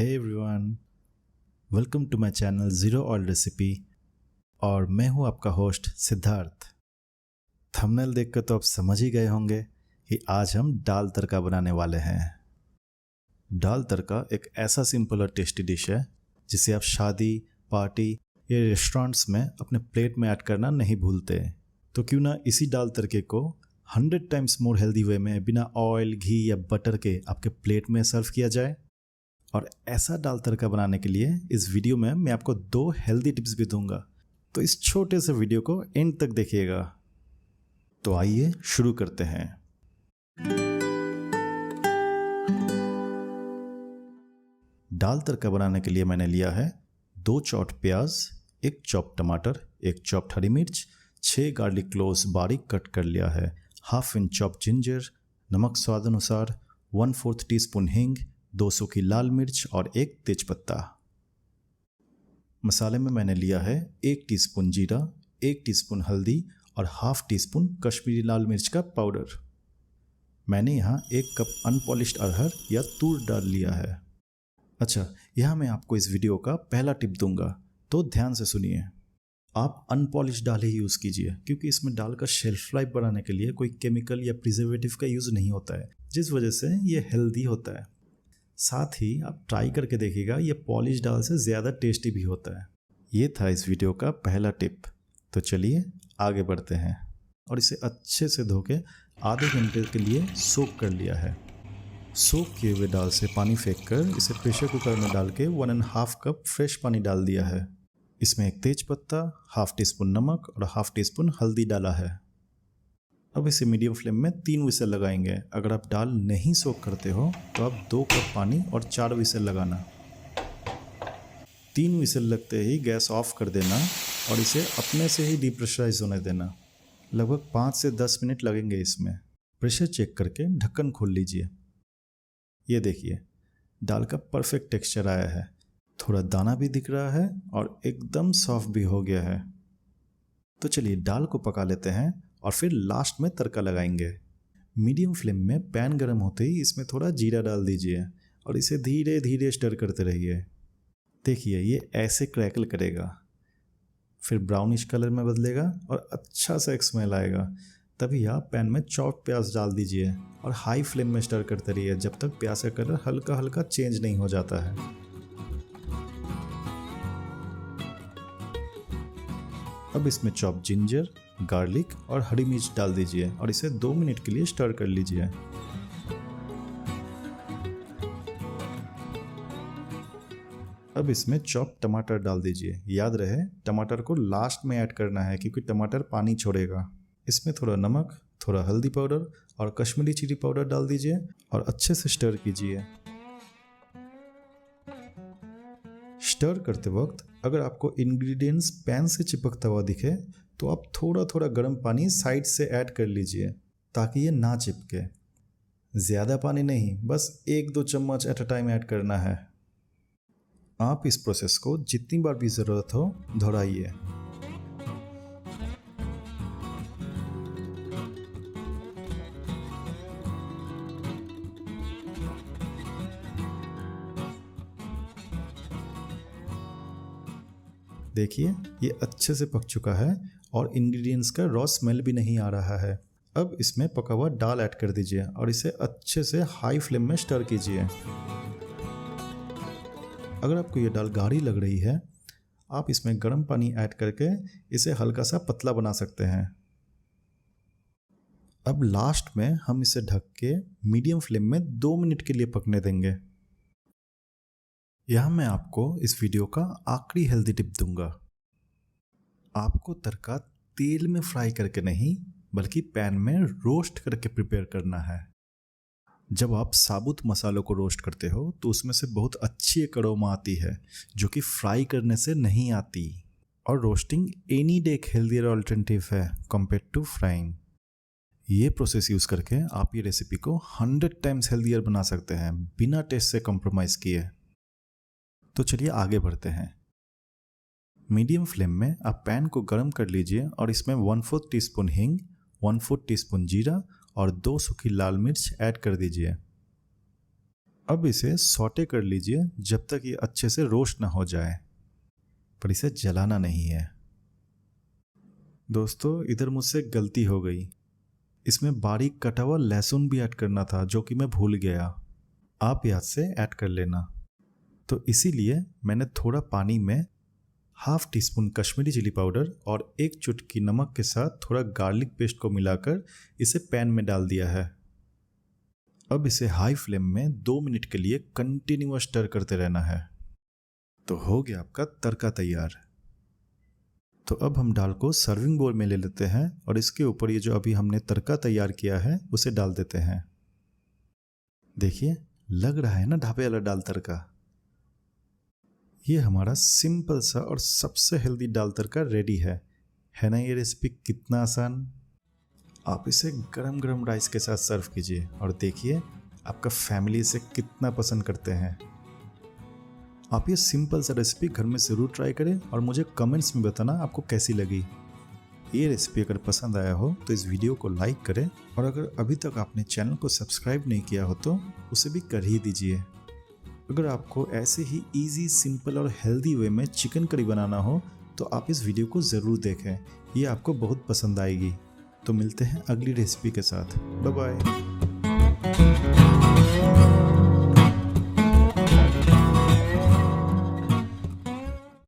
Hey everyone, welcome to my channel zero oil recipe और मैं हूं आपका होस्ट सिद्धार्थ। थंबनेल देखकर तो आप समझ ही गए होंगे कि आज हम दाल तड़का बनाने वाले हैं। दाल तड़का एक ऐसा सिंपल और टेस्टी डिश है जिसे आप शादी, पार्टी या रेस्टोरेंट्स में अपने प्लेट में ऐड करना नहीं भूलते। तो क्यों ना इसी दाल तड़के को 100 टाइम्स मोर हेल्दी वे में बिना ऑयल, घी या बटर के आपके प्लेट में सर्व किया जाए। और ऐसा दाल तड़का बनाने के लिए इस वीडियो में मैं आपको 2 हेल्दी टिप्स भी दूंगा, तो इस छोटे से वीडियो को एंड तक देखिएगा। तो आइए शुरू करते हैं। दाल तड़का बनाने के लिए मैंने लिया है 2 चॉप्ड प्याज, 1 चॉप्ड टमाटर, 1 चॉप्ड हरी मिर्च, 6 गार्लिक क्लोव्स बारीक कट कर लिया है, हाफ इंच चॉप्ड जिंजर, नमक स्वाद अनुसार, 1/4 टीस्पून हींग, 2 सूखी लाल मिर्च और 1 तेजपत्ता। मसाले में मैंने लिया है 1 टीस्पून जीरा, 1 टीस्पून हल्दी और हाफ टीस्पून कश्मीरी लाल मिर्च का पाउडर। मैंने यहाँ 1 कप अनपॉलिश्ड अरहर या तूर दाल लिया है। अच्छा, यहाँ मैं आपको इस वीडियो का पहला टिप दूंगा, तो ध्यान से सुनिए। आप अनपॉलिश्ड दाल ही यूज़ कीजिए क्योंकि इसमें दाल का शेल्फ लाइफ बढ़ाने के लिए कोई केमिकल या प्रिजर्वेटिव का यूज़ नहीं होता है, जिस वजह से ये हेल्दी होता है। साथ ही आप ट्राई करके देखिएगा, ये पॉलिश दाल से ज़्यादा टेस्टी भी होता है। ये था इस वीडियो का पहला टिप। तो चलिए आगे बढ़ते हैं। और इसे अच्छे से धो के आधे घंटे के लिए सोक कर लिया है। सोक किए हुए दाल से पानी फेंक कर इसे प्रेशर कुकर में डाल के 1.5 कप फ्रेश पानी डाल दिया है। इसमें 1 तेजपत्ता, हाफ टी स्पून नमक और हाफ टी स्पून हल्दी डाला है। अब इसे मीडियम फ्लेम में 3 विसल लगाएंगे। अगर आप दाल नहीं सोक करते हो तो आप 2 कप पानी और 4 विसल लगाना। 3 विसल लगते ही गैस ऑफ कर देना और इसे अपने से ही डीप्रेशराइज होने देना। लगभग 5 से 10 मिनट लगेंगे इसमें। प्रेशर चेक करके ढक्कन खोल लीजिए। ये देखिए, दाल का परफेक्ट टेक्सचर आया है, थोड़ा दाना भी दिख रहा है और एकदम सॉफ्ट भी हो गया है। तो चलिए दाल को पका लेते हैं और फिर लास्ट में तड़का लगाएंगे। मीडियम फ्लेम में पैन गर्म होते ही इसमें थोड़ा जीरा डाल दीजिए और इसे धीरे धीरे स्टर करते रहिए। देखिए, ये ऐसे क्रैकल करेगा, फिर ब्राउनिश कलर में बदलेगा और अच्छा सा एक स्मेल आएगा। तभी आप पैन में चॉप्ड प्याज डाल दीजिए और हाई फ्लेम में स्टर करते रहिए जब तक प्याज का कलर हल्का हल्का चेंज नहीं हो जाता है। अब इसमें चॉप्ड जिंजर, गार्लिक और हरी मिर्च डाल दीजिए और इसे 2 मिनट के लिए स्टर कर लीजिए। अब इसमें चॉप टमाटर डाल दीजिए। याद रहे, टमाटर को लास्ट में ऐड करना है क्योंकि टमाटर पानी छोड़ेगा। इसमें थोड़ा नमक, थोड़ा हल्दी पाउडर और कश्मीरी चिली पाउडर डाल दीजिए और अच्छे से स्टर कीजिए। स्टर करते वक्त अगर आपको इंग्रेडिएंट्स पैन से चिपकता हुआ दिखे तो आप थोड़ा थोड़ा गर्म पानी साइड से ऐड कर लीजिए ताकि ये ना चिपके। ज़्यादा पानी नहीं, बस 1-2 चम्मच एट अ टाइम ऐड करना है। आप इस प्रोसेस को जितनी बार भी ज़रूरत हो दोहराइए। देखिए, ये अच्छे से पक चुका है और इंग्रेडिएंट्स का रॉ स्मेल भी नहीं आ रहा है। अब इसमें पका हुआ दाल ऐड कर दीजिए और इसे अच्छे से हाई फ्लेम में स्टर कीजिए। अगर आपको ये दाल गाढ़ी लग रही है, आप इसमें गर्म पानी ऐड करके इसे हल्का सा पतला बना सकते हैं। अब लास्ट में हम इसे ढक के मीडियम फ्लेम में 2 मिनट के लिए पकने देंगे। यहाँ मैं आपको इस वीडियो का आखिरी हेल्दी टिप दूंगा। आपको तड़का तेल में फ्राई करके नहीं बल्कि पैन में रोस्ट करके प्रिपेयर करना है। जब आप साबुत मसालों को रोस्ट करते हो तो उसमें से बहुत अच्छी एक अरोमा आती है जो कि फ्राई करने से नहीं आती। और रोस्टिंग एनी डे एक हेल्दियर ऑल्टरनेटिव है कंपेयर टू फ्राइंग। ये प्रोसेस यूज़ करके आप ये रेसिपी को 100 टाइम्स हेल्दियर बना सकते हैं बिना टेस्ट से कॉम्प्रोमाइज़ किए। तो चलिए आगे बढ़ते हैं। मीडियम फ्लेम में आप पैन को गर्म कर लीजिए और इसमें 1/4 टीस्पून हींग, 1/4 टीस्पून जीरा और 2 सूखी लाल मिर्च ऐड कर दीजिए। अब इसे सौटे कर लीजिए जब तक ये अच्छे से रोस्ट ना हो जाए, पर इसे जलाना नहीं है। दोस्तों, इधर मुझसे गलती हो गई, इसमें बारीक कटा हुआ लहसुन भी ऐड करना था जो कि मैं भूल गया। आप याद से ऐड कर लेना। तो इसीलिए मैंने थोड़ा पानी में half teaspoon Kashmiri chilli powder और एक चुटकी नमक के साथ थोड़ा गार्लिक पेस्ट को मिलाकर इसे पैन में डाल दिया है। अब इसे हाई फ्लेम में 2 मिनट के लिए कंटिन्यूअस स्टर करते रहना है। तो हो गया आपका तड़का तैयार। तो अब हम दाल को सर्विंग बोल में ले लेते हैं और इसके ऊपर ये जो अभी हमने तड़का तैयार किया है उसे डाल देते हैं। देखिए, लग रहा है ना ढाबे वाला दाल तड़का। ये हमारा सिंपल सा और सबसे हेल्दी दाल तड़का रेडी है ना। ये रेसिपी कितना आसान। आप इसे गरम गरम राइस के साथ सर्व कीजिए और देखिए आपका फैमिली इसे कितना पसंद करते हैं। आप ये सिंपल सा रेसिपी घर में ज़रूर ट्राई करें और मुझे कमेंट्स में बताना आपको कैसी लगी। ये रेसिपी अगर पसंद आया हो तो इस वीडियो को लाइक करें और अगर अभी तक आपने चैनल को सब्सक्राइब नहीं किया हो तो उसे भी कर ही दीजिए। अगर आपको ऐसे ही इजी, सिंपल और हेल्दी वे में चिकन करी बनाना हो तो आप इस वीडियो को ज़रूर देखें, ये आपको बहुत पसंद आएगी। तो मिलते हैं अगली रेसिपी के साथ। Bye bye.